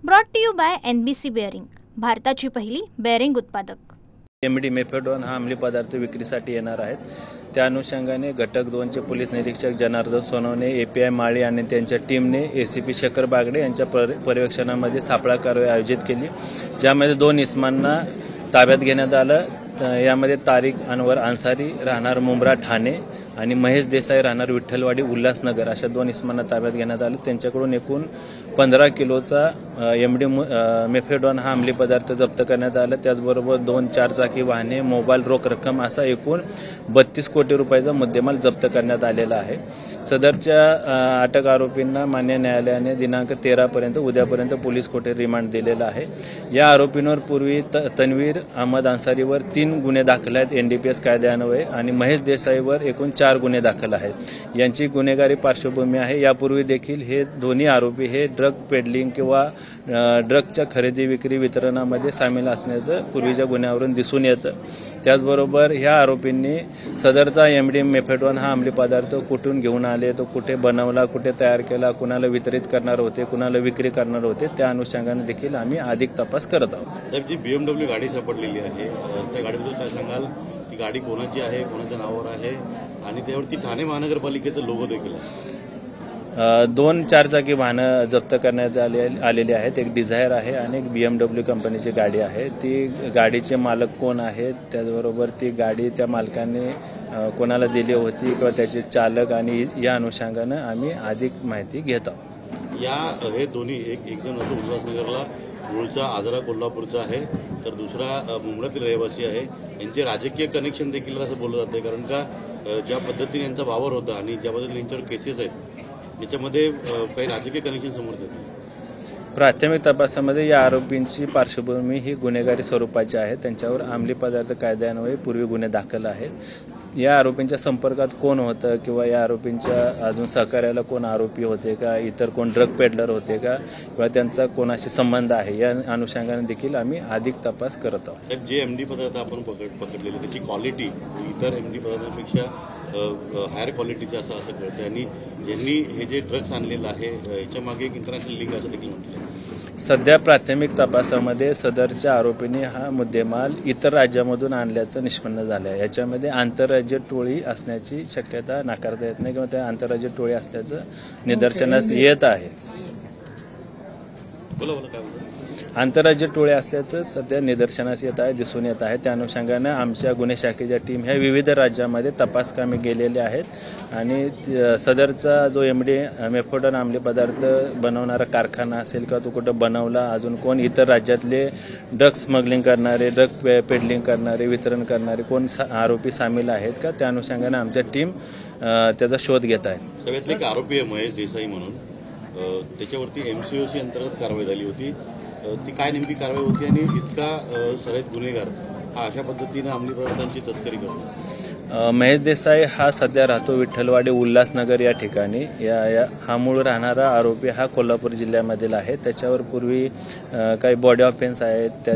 Brought to you by NBC bearing, भारताची पहिली bearing उत्पादक। MD मेफेडॉन हा अंमली पदार्थ विक्रीसाठी येणार आहेत। त्या अनुषंगाने घटक 2 चे पोलीस निरीक्षक जनार्दन सोनवणे, API माळी आणि त्यांच्या टीमने ACP शेखर बागडे यांच्या पर्यवेक्षणामध्ये सापळा कारवाई आयोजित केली, ज्यामध्ये 2 इसमांना ताब्यात घेण्यात आलं। यामध्ये तारिक अनवर अन्सारी राहणार मुंब्रा ठाणे आणि महेश देसाई राहणार विठ्ठलवाडी उल्हासनगर अशा 2 इसमांना ताब्यात घेण्यात आलं। त्यांच्याकडून एकूण 15 किलोचा MD मेफेडॉन हा अंमली पदार्थ जप्त करण्यात आला। त्याचबरोबर 2 चारचाकी वाहने, मोबाईल, रोख रक्कम असा एकूण 32 कोटी रुपयाचा मुद्देमाल जप्त करण्यात आलेला आहे। सदरच्या अटक आरोपींना मान्य न्यायालयाने दिनांक 13 पर्यंत उद्यापर्यंत पोलीस कोठडी रिमांड दिलेला आहे। या आरोपींवर पूर्वी तन्वीर अहमद अन्सारीवर 3 गुन्हे दाखल आहेत NDPS कायद्यान्वये आणि महेश देसाईवर एकूण 4 गुन्हे दाखल आहेत। यांची गुन्हेगारी पार्श्वभूमी आहे। यापूर्वी देखील हे दोन्ही आरोपी हे ड्रग पेडलिंग किंवा ड्रगच्या खरेदी विक्री वितरणामध्ये सामील असण्याचं पूर्वीच्या गुन्ह्यावरून दिसून येतं। त्याचबरोबर ह्या आरोपींनी सदरचा MD मेफेडॉन हा अंमली पदार्थ कुठून घेऊन आले, तो कुठे बनवला, कुठे तयार केला, कुणाला वितरित करणार होते, कुणाला विक्री करणार होते, त्या अनुषंगाने देखील आम्ही अधिक तपास करत आहोत। साहेब, जी BMW गाडी सापडलेली आहे त्या गाडीबद्दल काय सांगाल? ती गाडी कोणाची आहे, कोणाच्या नावावर आहे आणि त्यावरती ठाणे महानगरपालिकेचा लोगो देखील आहे? 2 चारचाकी वाहनं जप्त करण्यात आलेली आहेत। एक डिझायर आहे आणि एक BMW कंपनीची गाडी आहे। ती गाडीचे मालक कोण आहेत, त्याचबरोबर ती गाडी त्या मालकाने कोणाला दिली होती किंवा त्याचे चालक आणि या अनुषंगाने आम्ही अधिक माहिती घेत आहोत। हे दोन्ही एक जण उल्हासनगरला मूळचा आजरा कोल्हापूरचा आहे, तर दुसरा मुंबईतील रहिवासी आहे। यांचे राजकीय कनेक्शन देखील असं बोललं जातं, कारण का ज्या पद्धतीने यांचा वावर होता आणि ज्या पद्धतीने यांच्यावर केसेस आहेत याच्यामध्ये काही राजकीय कनेक्शन समोर येतं। प्राथमिक तपासामध्ये या आरोपींची पार्श्वभूमी ही गुन्हेगारी स्वरूपाची आहे। त्यांच्यावर अंमली पदार्थ कायद्यान्वये पूर्वी गुन्हे दाखल आहेत। या आरोपींच्या संपर्कात कोण होतं किंवा या आरोपींच्या अजून सहकार्याला कोण आरोपी होते का, इतर कोण ड्रग पेडलर होते का किंवा त्यांचा कोणाशी संबंध आहे, या अनुषंगाने देखील आम्ही अधिक तपास करत आहोत। जे MD पदार्थ आपण पकडलेले त्याची क्वालिटी इतर MD पदार्थांपेक्षा हायर क्वालिटीचे असं कळतं आणि ज्यांनी हे जे ड्रग्स आणलेलं आहे याच्या मागे एक इंटरनॅशनल लिंक असं देखील म्हटलं। सध्या प्राथमिक तपासामध्ये सदरच्या आरोपींनी हा मुद्देमाल इतर राज्यामधून आणल्याचं निष्पन्न झालं आहे। याच्यामध्ये आंतरराज्य टोळी असण्याची शक्यता नाकारता येत नाही किंवा त्या आंतरराज्य टोळी असल्याचं निदर्शनास येत आहे। आंतरराज्य टोळे असल्याचं सध्या निदर्शनास येत आहे, दिसून येत आहे। त्या अनुषंगाने आमच्या गुन्हे शाखेच्या टीम ह्या विविध राज्यामध्ये तपास कामे गेलेले आहेत आणि सदरचा जो MD मेफेडॉन अंमली पदार्थ बनवणारा कारखाना असेल किंवा तो कुठं बनवला, अजून कोण इतर राज्यातले ड्रग्ज स्मगलिंग करणारे, ड्रग पेडलिंग करणारे, वितरण करणारे कोण आरोपी सामील आहेत का, त्या अनुषंगाने आमच्या टीम त्याचा शोध घेत आहे। त्यातले एक आरोपी आहे महेश देसाई म्हणून, त्याच्यावरती MCOC अंतर्गत कारवाई झाली होती। ती काय नेमकी कारवाई होती आणि इतका सराईत गुन्हेगार हा अशा पद्धतीने अंमली पदार्थांची तस्करी करतो? महेश देसाई हा सध्या राहतो विठ्ठलवाडी उल्हासनगर या ठिकाणी। हा मूळ राहणारा आरोपी हा कोल्हापूर जिल्ह्यामधील आहे। त्याच्यावर पूर्वी काही बॉडी ऑफेन्स आहेत,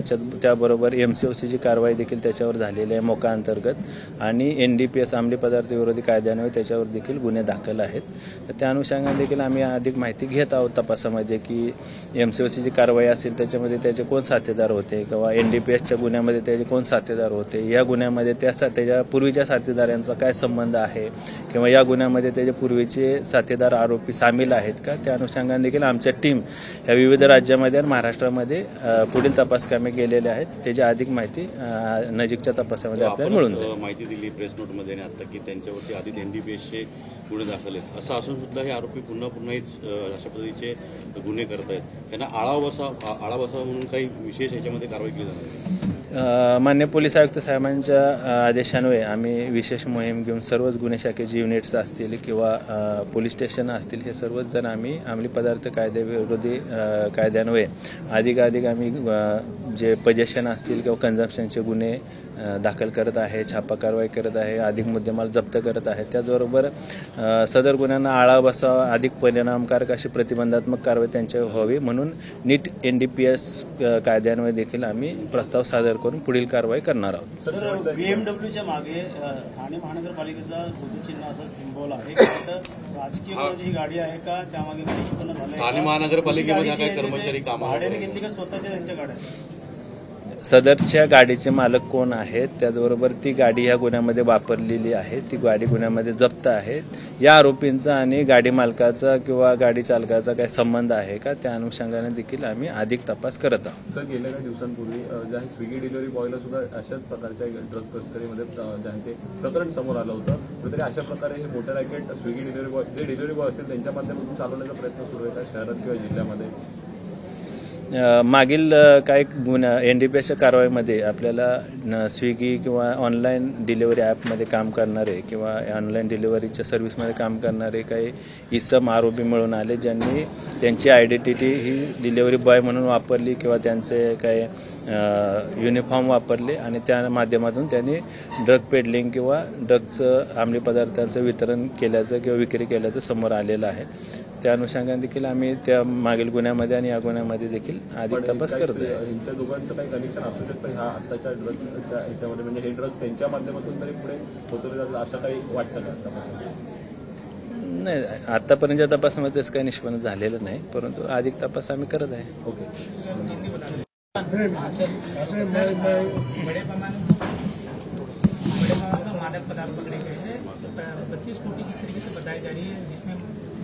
त्याबरोबर MCOCची कारवाई देखील त्याच्यावर झालेली आहे मोका अंतर्गत आणि NDPS अंमली पदार्थ विरोधी कायद्यान्वये त्याच्यावर देखील गुन्हे दाखल आहेत। तर त्या अनुषंगाने देखील आम्ही अधिक माहिती घेत आहोत तपासामध्ये की MCOCची कारवाई असेल त्याच्यामध्ये त्याचे कोण साथीदार होते किंवा NDPSच्या गुन्ह्यामध्ये त्याचे कोण साथीदार होते, या गुन्ह्यामध्ये त्याच्या पूर्वीच्या साथीदारांचा काय संबंध आहे किंवा या गुन्ह्यामध्ये त्याचे पूर्वीचे साथीदार आरोपी सामील आहेत का, त्या अनुषंगाने देखील आमच्या टीम या विविध राज्यामध्ये आणि महाराष्ट्रामध्ये पुढील तपास कामे गेलेले आहेत। त्याची अधिक माहिती नजीकच्या तपासामध्ये आपल्याला मिळून जाईल। माहिती दिली प्रेस नोटमध्ये आता की त्यांच्यावरती आधी NDPSचे गुन्हे दाखल आहेत, असं असून सुद्धा हे आरोपी पुन्हा अशा पद्धतीचे गुन्हे करत आहेत। त्यांना आळा बसावा म्हणून काही विशेष याच्यामध्ये कारवाई केली जाणार? मान्य पोलीस आयुक्त साहेबांच्या आदेशान्वये आम्ही विशेष मोहीम घेऊन सर्वच गुन्हे शाखेचे युनिट्स असतील किंवा पोलीस स्टेशन असतील हे सर्वच जण आम्ही अंमली पदार्थ कायद्याविरोधी कायद्यान्वये अधिक आम्ही जे पजेशन असतील किंवा कन्झम्पशनचे गुन्हे दाखल करत आहे, छापा कारवाई करत आहे, अधिक मुद्देमाल जप्त करत आहे. त्याचबरोबर सदर गुन्ह्यांना आळा बसावा, अधिक परिणामकारक अशी प्रतिबंधात्मक कारवाई त्यांच्यावर व्हावी म्हणून नीट NDPS कायद्यान्वये देखील आम्ही प्रस्ताव सादर करून पुढील कारवाई करणार आहोत. सर, BMWच्या मागे ठाणे महानगरपालिकेचा चिन्ह असं सिंबॉल आहे. राजकीय ही गाडी आहे का, त्यामागे निष्पन्न झालं? ठाणे महानगरपालिकेमध्ये काय कर्मचारी भाड्याने घेतली का स्वतःच्या त्यांच्या गाड्या? सदरच्या गाडीचे मालक कोण आहेत, त्याचबरोबर ती गाडी ह्या गुन्ह्यामध्ये वापरलेली आहे, ती गाडी गुन्ह्यामध्ये जप्त आहे. या आरोपींचा आणि गाडी मालकाचा किंवा गाडी चालकाचा काही संबंध आहे का, त्या अनुषंगाने देखील आम्ही अधिक तपास करत आहोत. सर, गेल्या काही दिवसांपूर्वी ज्या स्विगी डिलिव्हरी बॉयला सुद्धा अशाच प्रकारच्या ड्रग तस्करीमध्ये ते प्रकरण समोर आलं होतं. कुठेतरी अशा प्रकारे हे मोठं रॅकेट स्विगी डिलिव्हरी बॉय, जे डिलिव्हरी बॉय असेल त्यांच्या माध्यमातून चालवण्याचा प्रयत्न सुरू आहे का शहरात किंवा जिल्ह्यामध्ये? मागील काही गुन्हा NDPSच्या कारवाईमध्ये आपल्याला स्विगी किंवा ऑनलाईन डिलिव्हरी ॲपमध्ये काम करणारे किंवा ऑनलाईन डिलिव्हरीच्या सर्व्हिसमध्ये काम करणारे काही इसम आरोपी मिळून आले, ज्यांनी त्यांची आयडेंटिटी ही डिलिव्हरी बॉय म्हणून वापरली किंवा त्यांचे काही युनिफॉर्म वापरले आणि त्या माध्यमातून त्यांनी ड्रग पेडलिंग किंवा ड्रगचं अंमली पदार्थांचं वितरण केल्याचं किंवा विक्री केल्याचं समोर आलेलं आहे. त्या अनुषंगाने देखील आम्ही त्या मागील गुन्ह्यामध्ये आणि या गुन्ह्यामध्ये देखील अधिक तपास करतो. यांच्या दोघांचं काही कनेक्शन असू शकतं ह्या आत्ताच्या ड्रग्सच्या ह्याच्यामध्ये, म्हणजे हे ड्रग्स त्यांच्या माध्यमातून तरी पुढे पोहोचवले जातात असं काही वाटतं का तपासामध्ये? नाही, आतापर्यंतच्या तपासामध्ये तसं काही निष्पन्न झालेलं नाही, परंतु अधिक तपास आम्ही करत आहे. ओके. बड़े मादक पदार्थ पकड़े गए हैं. 32 कोटी की तरीके से बताई जा रही है, जिसमें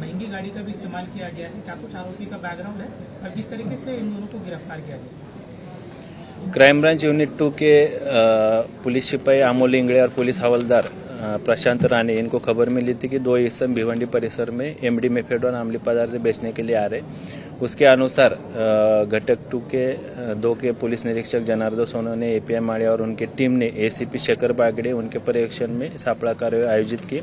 महंगी गाड़ी का भी इस्तेमाल किया गया है. क्या कुछ आरोपी का बैकग्राउंड है और किस तरीके से इन दोनों को गिरफ्तार किया गया? क्राइम ब्रांच यूनिट 2 के पुलिस सिपाही अमोल इंगड़े और पुलिस हवलदार प्रशांत राणे, इनको खबर मिली थी कि 2 इसम भिवंडी परिसर में MD मेफेडोन अम्लीय पदार्थ बेचने के लिए आ रहे. उसके अनुसार घटक 2 के 2 के पुलिस निरीक्षक जनार्दन सोनवने, API माड़िया और उनकी टीम ने ACP शेखर बागड़े उनके पर्यवेक्षण में सापड़ा कार्रवाई आयोजित की,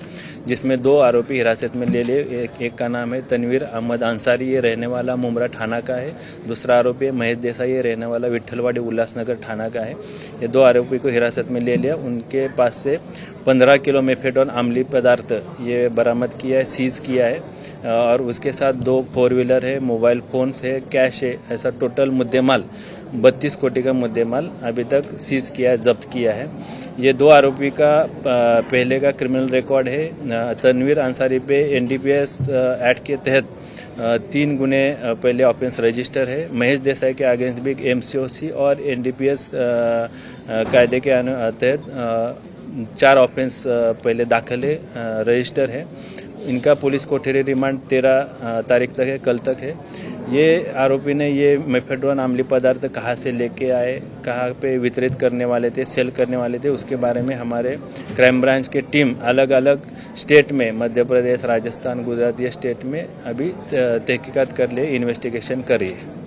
जिसमें 2 आरोपी हिरासत में ले लिए. एक का नाम है तनवीर अहमद अंसारी, ये रहने वाला मुमरा थाना का है. दूसरा आरोपी है महेश देसाई, ये रहने वाला विठलवाड़ी उल्लासनगर थाना का है. ये 2 आरोपी को हिरासत में ले लिया. उनके पास से 15 किलो मेफेडोन अम्लीय पदार्थ ये बरामद किया है, सीज किया है. और उसके साथ 2 4 व्हीलर है, मोबाइल फोन्स है, कैश है. ऐसा टोटल मुद्देमाल 32 कोटी का मुद्देमाल अभी तक सीज किया है, जब्त किया है. ये 2 आरोपी का पहले का क्रिमिनल रिकॉर्ड है. तनवीर अंसारी पे NDPS एक्ट के तहत 3 गुने पहले ऑफेंस रजिस्टर है. महेश देसाई के अगेंस्ट भी MCOC और NDPS कायदे के तहत 4 ऑफेंस पहले दाखिल है, रजिस्टर है. इनका पुलिस कोठरी रिमांड 13 तारीख तक है, कल तक है. ये आरोपी ने ये मेफेड्रोन अम्लीय पदार्थ कहाँ से लेके आए, कहाँ पे वितरित करने वाले थे, सेल करने वाले थे, उसके बारे में हमारे क्राइम ब्रांच की टीम अलग अलग स्टेट में, मध्य प्रदेश, राजस्थान, गुजरात, ये स्टेट में अभी तहकीकात कर लिए, इन्व्हेस्टिगेशन कर रही है.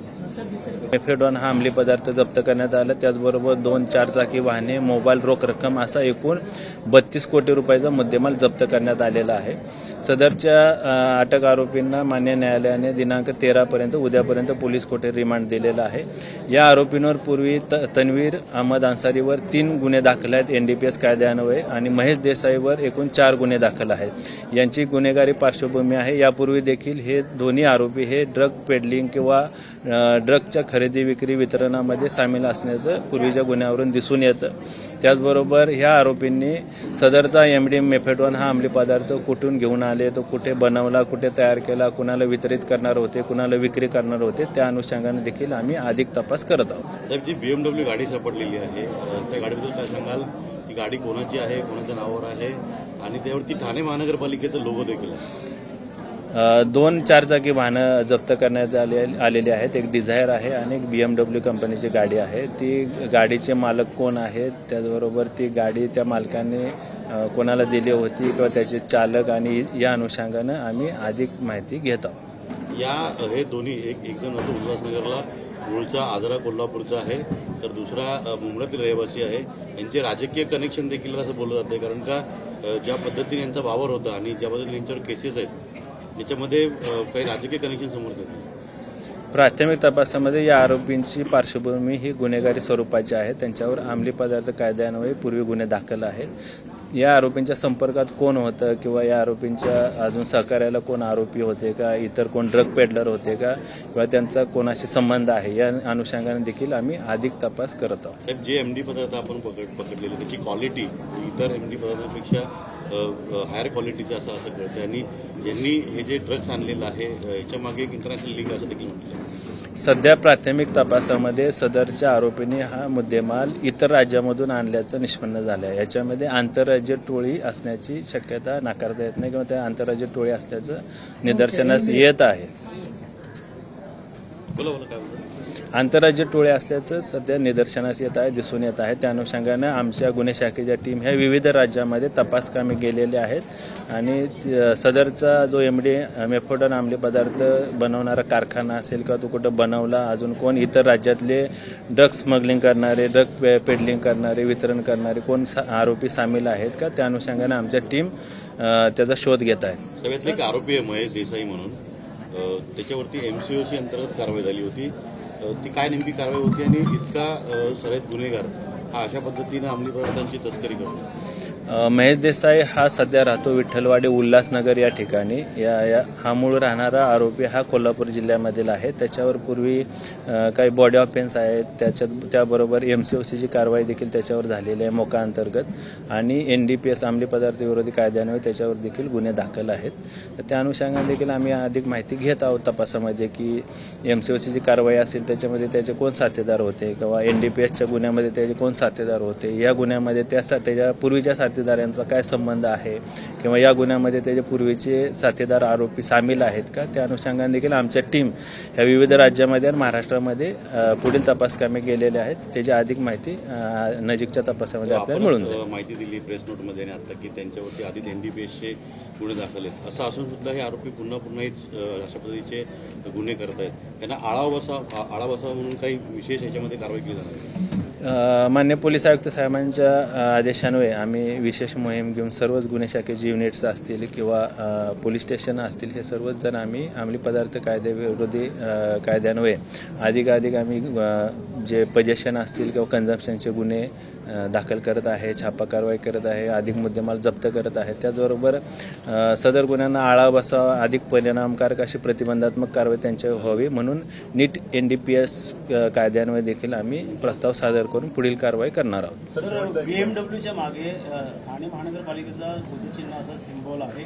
मेफेडॉन हा अंमली पदार्थ जप्त करण्यात आला. त्याचबरोबर 2 4चाकी वाहने, मोबाईल, रोख रक्कम असा एकूण 32 कोटी रुपयाचा मुद्देमाल जप्त करण्यात आलेला आहे. सदरच्या अटक आरोपींना मान्य न्यायालयाने दिनांक 13 पर्यंत, उद्यापर्यंत पोलीस कोठडी रिमांड दिलेला आहे. या आरोपींवर पूर्वी तनवीर अहमद अन्सारीवर 3 गुन्हे दाखल आहेत NDPS कायद्यान्वये आणि महेश देसाईवर एकूण 4 गुन्हे दाखल आहेत. यांची गुन्हेगारी पार्श्वभूमी आहे. यापूर्वी देखील हे दोन्ही आरोपी हे ड्रग पेडलिंग किंवा ड्रगच्या खरेदी विक्री वितरणामध्ये सामील असण्याचं पूर्वीच्या गुन्ह्यावरून दिसून येतं. त्याचबरोबर ह्या आरोपींनी सदरचा MD मेफेडॉन हा अंमली पदार्थ कुठून घेऊन आले, तो कुठे बनवला, कुठे तयार केला, कुणाला वितरित करणार होते, कुणाला विक्री करणार होते, त्या अनुषंगाने देखील आम्ही अधिक तपास करत आहोत. साहेब, जी BMW गाडी सापडलेली आहे त्या गाडीबद्दल काय सांगाल? ती गाडी कोणाची आहे, कोणाच्या नावावर आहे आणि त्यावरती ठाणे महानगरपालिकेचा लोगो देखील आहे? 2 4चाकी वाहनं जप्त करण्यात आलेली आहेत. एक डिझायर आहे आणि एक BMW कंपनीची गाडी आहे. ती गाडीचे मालक कोण आहेत, त्याचबरोबर ती गाडी त्या मालकाने कोणाला दिली होती किंवा त्याचे चालक, आणि या अनुषंगानं आम्ही अधिक माहिती घेत आहोत. हे दोन्ही एक जण उल्हासनगरला, मूळचा आजरा कोल्हापूरचा आहे, तर दुसरा मुंबईतील रहिवासी आहे. यांचे राजकीय कनेक्शन देखील असं बोललं जाते, कारण का ज्या पद्धतीने यांचा वावर होता आणि ज्या पद्धतीने यांच्यावर केसेस आहेत त्याच्यामध्ये काही राजकीय कनेक्शन समोर येतात. प्राथमिक तपासामध्ये या आरोपींची पार्श्वभूमी ही गुन्हेगारी स्वरूपाची आहे. त्यांच्यावर अंमली पदार्थ कायद्यान्वये पूर्वी गुन्हे दाखल आहेत. या आरोपींच्या संपर्कात कोण होतं किंवा या आरोपींच्या अजून सहकार्याला कोण आरोपी होते का, इतर कोण ड्रग पेडलर होते का, किंवा त्यांचा कोणाशी संबंध आहे, या अनुषंगाने देखील आम्ही अधिक तपास करत आहोत. जे एमडी पदार्थ आपण पकडलेले त्याची क्वालिटी इतर एमडी पदार्थांपेक्षा हायर क्वालिटीचं असं कळतं. आणि ज्यांनी हे जे ड्रग्स आणलेलं आहे याच्या मागे एक इंटरनॅशनल लीग असं देखील म्हटलं. सध्या प्राथमिक तपासामध्ये सदरच्या आरोपींनी हा मुद्देमाल इतर राज्यामधून आणल्याचं निष्पन्न झालं आहे. याच्यामध्ये आंतरराज्य टोळी असण्याची शक्यता नाकारता येत नाही किंवा त्या आंतरराज्य टोळी असल्याचं निदर्शनास येत आहे. आंतरराज्य टोळे असल्याचं सध्या निदर्शनास येत आहे, दिसून येत आहे. त्या अनुषंगानं आमच्या गुन्हे शाखेच्या टीम ह्या विविध राज्यामध्ये तपास कामे गेलेले आहेत आणि सदरचा जो एमडी मेफोडन अंमली पदार्थ बनवणारा कारखाना असेल का, तो कुठं बनवला, अजून कोण इतर राज्यातले ड्रग स्मगलिंग करणारे, ड्रग पेडलिंग करणारे, वितरण करणारे कोण आरोपी सामील आहेत का, त्या अनुषंगानं आमच्या टीम त्याचा शोध घेत आहेत. त्यातले एक आरोपी आहे महेश देसाई म्हणून, त्याच्यावरती MCOC अंतर्गत कारवाई झाली होती. ती काय नेमकी कारवाई होती आणि इतका सराईत गुन्हेगार हा अशा पद्धतीनं अंमली पदार्थांची तस्करी करतो? महेश देसाई हा सध्या राहतो विठ्ठलवाडी उल्हासनगर या ठिकाणी. हा मूळ राहणारा आरोपी हा कोल्हापूर जिल्ह्यामधील आहे. त्याच्यावर पूर्वी काही बॉडी ऑफेन्स आहेत, त्याबरोबर MCOCची कारवाई देखील त्याच्यावर झालेली आहे मोका अंतर्गत आणि NDPS अंमली पदार्थ विरोधी कायद्यान्वये त्याच्यावर देखील गुन्हे दाखल आहेत. तर त्या अनुषंगाने देखील आम्ही अधिक माहिती घेत आहोत तपासामध्ये की MCOCची कारवाई असेल त्याच्यामध्ये त्याचे कोण साथीदार होते किंवा NDPSच्या गुन्ह्यामध्ये त्याचे कोण साथीदार होते, या गुन्ह्यामध्ये त्याच्या पूर्वीच्या साथीदारांचा काय संबंध आहे किंवा या गुन्ह्यामध्ये त्याचे पूर्वीचे साथीदार आरोपी सामील आहेत का, त्या अनुषंगाने देखील आमच्या टीम ह्या विविध राज्यामध्ये आणि महाराष्ट्रामध्ये पुढील तपास कामे गेलेले आहेत. त्याची अधिक माहिती नजीकच्या तपासामध्ये आपल्याला मिळून जाईल. माहिती दिली प्रेस नोटमध्ये आणि आता की त्यांच्यावरती आधीच NDPSचे गुन्हे दाखल आहेत, असं असून सुद्धा हे आरोपी पुन्हा हेच अशा पद्धतीचे गुन्हे करत आहेत. त्यांना आळा बसावा म्हणून काही विशेष याच्यामध्ये कारवाई केली जाणार? मान्य पोलीस आयुक्त साहेबांच्या आदेशान्वये आम्ही विशेष मोहीम घेऊन सर्वच गुन्हे शाखेचे युनिट्स असतील किंवा पोलीस स्टेशन असतील हे सर्वच जण आम्ही अंमली पदार्थ कायद्याविरोधी कायद्यान्वये अधिकाधिक आम्ही जे पजेशन असतील किंवा कन्झम्पशनचे गुन्हे दाखल करत आहे, छापा कारवाई करत आहे, अधिक मुद्देमाल जप्त करत आहे. त्याचबरोबर सदर गुन्ह्यांना आळा बसावा, अधिक परिणामकारक अशी प्रतिबंधात्मक कारवाई त्यांच्यावर व्हावी म्हणून नीट NDPS कायद्यान्वये देखील आम्ही प्रस्ताव सादर करून पुढील कारवाई करणार आहोत. सर, BMWच्या मागे ठाणे महानगरपालिकेचा चिन्ह असा सिम्बॉल आहे,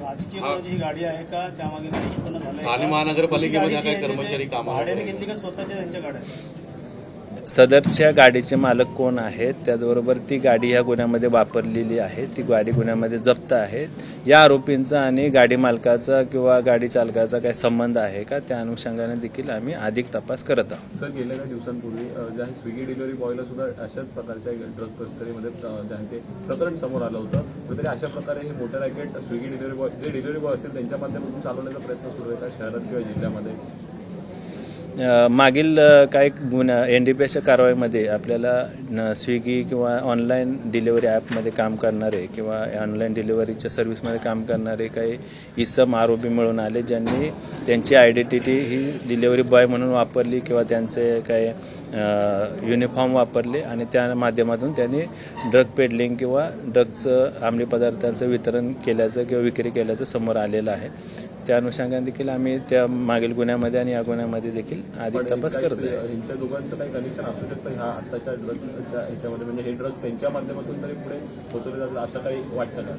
राजकीय ही गाडी आहे का, त्यामागे निष्पन्न झालंय? ठाणे महानगरपालिकेमध्ये काय कर्मचारी भाड्याने घेतली का स्वतःच्या त्यांच्या गाड्या? सदरच्या गाडीचे मालक कोण आहेत, त्याचबरोबर ती गाडी ह्या गुन्ह्यामध्ये वापरलेली आहे, ती गाडी गुन्ह्यामध्ये जप्त आहे, या आरोपींचा आणि गाडी मालकाचा किंवा गाडी चालकाचा काही संबंध आहे का, त्या अनुषंगाने देखील आम्ही अधिक तपास करत आहोत. सर, गेल्या काही दिवसांपूर्वी ज्या स्विगी डिलिव्हरी बॉयला सुद्धा अशाच प्रकारच्या ड्रग तस्करीमध्ये ते प्रकरण समोर आलं होतं. तरी अशा प्रकारे हे मोठं रॅकेट स्विगी डिलिव्हरी बॉय जे डिलिव्हरी बॉय असतील त्यांच्या माध्यमातून चालवण्याचा प्रयत्न सुरू आहे का शहरात किंवा जिल्ह्यामध्ये? मागील काही NDPSच्या कारवाईमध्ये आपल्याला स्विगी किंवा ऑनलाईन डिलिव्हरी ॲपमध्ये काम करणारे किंवा ऑनलाईन डिलिव्हरीच्या सर्व्हिसमध्ये काम करणारे काही इसम आरोपी मिळून आले, ज्यांनी त्यांची आयडेंटिटी ही डिलिव्हरी बॉय म्हणून वापरली किंवा त्यांचे काही युनिफॉर्म वापरले आणि त्या माध्यमातून त्यांनी ड्रग पेडलिंग किंवा ड्रगचं अंमली पदार्थांचं वितरण केल्याचं किंवा विक्री केल्याचं समोर आलेलं आहे. त्या अनुषंगाने देखील आम्ही त्या मागील गुन्ह्यामध्ये आणि या गुन्ह्यामध्ये देखील अधिक तपास करतो. यांच्या दोघांचं काही कनेक्शन असू शकतं ह्या आताच्या ड्रग्सच्या ह्याच्यामध्ये, म्हणजे हे ड्रग्स त्यांच्या माध्यमातून तरी पुढे पोहोचवले जातात असं काही वाटतं का?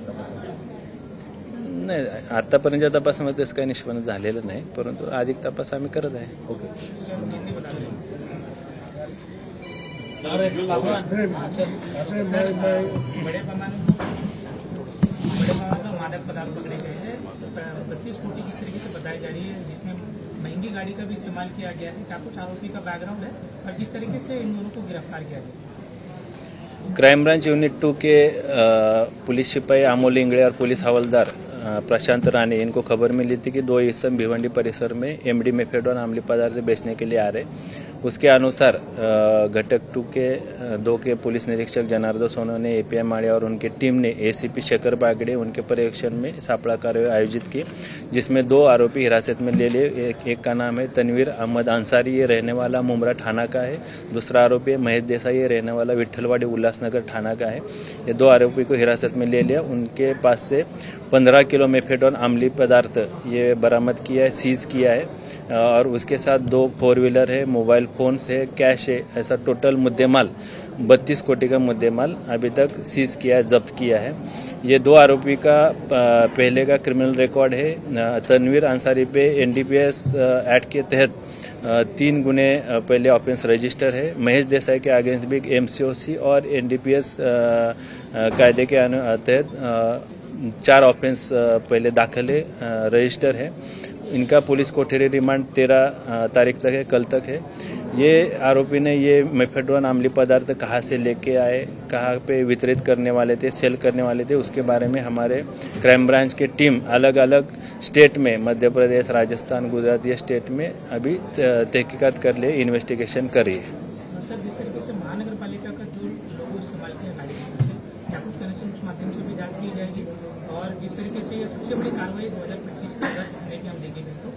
नाही, आतापर्यंतच्या तपासामध्ये तसं काही निष्पन्न झालेलं नाही, परंतु अधिक तपास आम्ही करत आहे. ओके. मादक पदार्थ पकड़े गए हैं, 32 कोटी की तरीके से बताई जा रही है, जिसमें महंगी गाड़ी का भी इस्तेमाल किया गया है. क्या कुछ आरोपी का बैकग्राउंड है और किस तरीके से इन दोनों को गिरफ्तार किया गया? क्राइम ब्रांच यूनिट 2 के पुलिस सिपाही अमोल इंगड़े और पुलिस हवलदार प्रशांत राणे इनको खबर मिली थी कि 2 इसम भिवंडी परिसर में एमडी मेफेडोन अम्लीय पदार्थ बेचने के लिए आ रहे। उसके अनुसार घटक 2 के पुलिस निरीक्षक जनार्दन सोनवणे, एपीआई माड़ी और उनकी टीम ने एसीपी शेखर बागड़े उनके पर्यवेक्षण में सापड़ा कार्रवाई आयोजित की, जिसमें 2 आरोपी हिरासत में ले लिए। एक का नाम है तनवीर अहमद अंसारी, ये रहने वाला मुमरा थाना का है। दूसरा आरोपी है महेश देसाई, ये रहने वाला विठलवाड़ी उल्लासनगर थाना का है। ये 2 आरोपी को हिरासत में ले लिया। उनके पास से 15 किलो मेफेडोन अम्लीय पदार्थ ये बरामद किया है, सीज किया है। और उसके साथ 2 4 व्हीलर है, मोबाइल फोन्स है, कैश है। ऐसा टोटल मुद्देमाल 32 कोटी का मुद्देमाल अभी तक सीज किया है, जब्त किया है। ये 2 आरोपी का पहले का क्रिमिनल रिकॉर्ड है। तनवीर अंसारी पे एनडीपीएस एक्ट के तहत 3 गुने पहले ऑफेंस रजिस्टर है। महेश देसाई के अगेंस्ट भी एमसीओसी और एनडीपीएस कायदे के तहत 4 ऑफेंस पहले दाखिल है, रजिस्टर है। इनका पुलिस कोठरी रिमांड 13 तारीख तक है, कल तक है। ये आरोपी ने ये मेफेड्रोन अम्लीय पदार्थ कहाँ से लेके आए, कहाँ पे वितरित करने वाले थे, सेल करने वाले थे, उसके बारे में हमारे क्राइम ब्रांच की टीम अलग अलग स्टेट में, मध्य प्रदेश, राजस्थान, गुजरात, ये स्टेट में अभी तहकीकात कर लिए, इन्वेस्टिगेशन कर रही है। सर, जिस तरीके से महानगर पालिका का जो लोगो इस्तेमाल किया गाड़ी के पीछे, क्या कुछ कनेक्शन उस माध्यम से भी जांच की जाएगी? और जिस तरीके से ये सबसे बड़ी कार्रवाई 2025 के अंदर करने की हम देखेंगे तो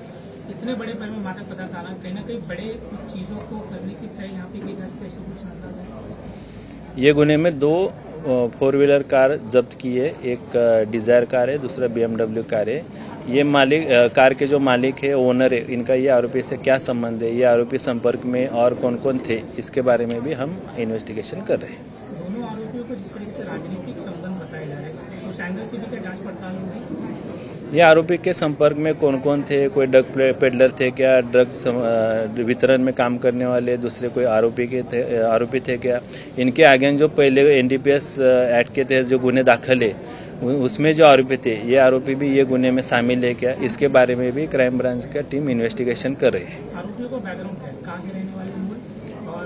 इतने बड़े पैमाने में मादक पदार्थ आना कहीं ना कहीं बड़े कुछ चीजों को करने की तय यहाँ पे की जाती है, ऐसा कुछ अंदाजा है? ये गुने में 2 4 व्हीलर कार जब्त की है। एक डिजायर कार है, दूसरा BMW कार है। ये मालिक कार के जो मालिक है, ओनर है, इनका ये आरोपी से क्या संबंध है, ये आरोपी संपर्क में और कौन कौन थे, इसके बारे में भी हम इन्वेस्टिगेशन कर रहे हैं। दोनों आरोपियों को जिस तरीके से राजनीतिक संबंध बताए जा रहे हैं, उस एंगल से भी क्या जांच पड़ताल होगी? ये आरोपी के संपर्क में कौन कौन थे, कोई ड्रग पेडलर थे क्या, ड्रग वितरण में काम करने वाले दूसरे कोई आरोपी थे क्या, इनके आगे जो पहले एनडीपीएस एक्ट के तहत जो गुने दाखिल है उसमें जो आरोपी थे, ये आरोपी भी ये गुने में शामिल है क्या, इसके बारे में भी क्राइम ब्रांच का टीम इन्वेस्टिगेशन कर रही है। आरोपियों का बैकग्राउंड है, कहाँ के रहने वाले?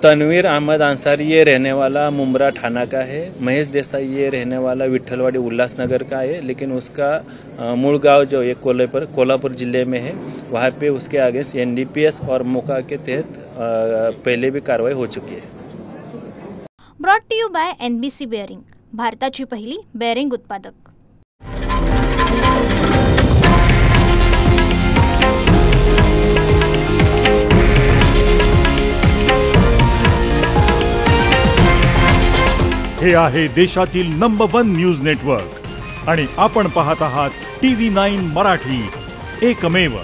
तनवीर अहमद अंसारी ये रहने वाला मुमरा थाना का है। महेश देसाई ये रहने वाला विठलवाड़ी उल्लासनगर का है, लेकिन उसका मूल गांव जो ये कोल्हापुर जिले में है, वहाँ पे उसके आगे एनडीपीएस और मोका के तहत पहले भी कार्रवाई हो चुकी है। Brought to you by NBC bearing, भारताची पहिली बेअरिंग उत्पादक। हे आहे देशातील नंबर 1 न्यूज नेटवर्क आणि आपण पाहत आहात TV9 मराठी, एकमेव।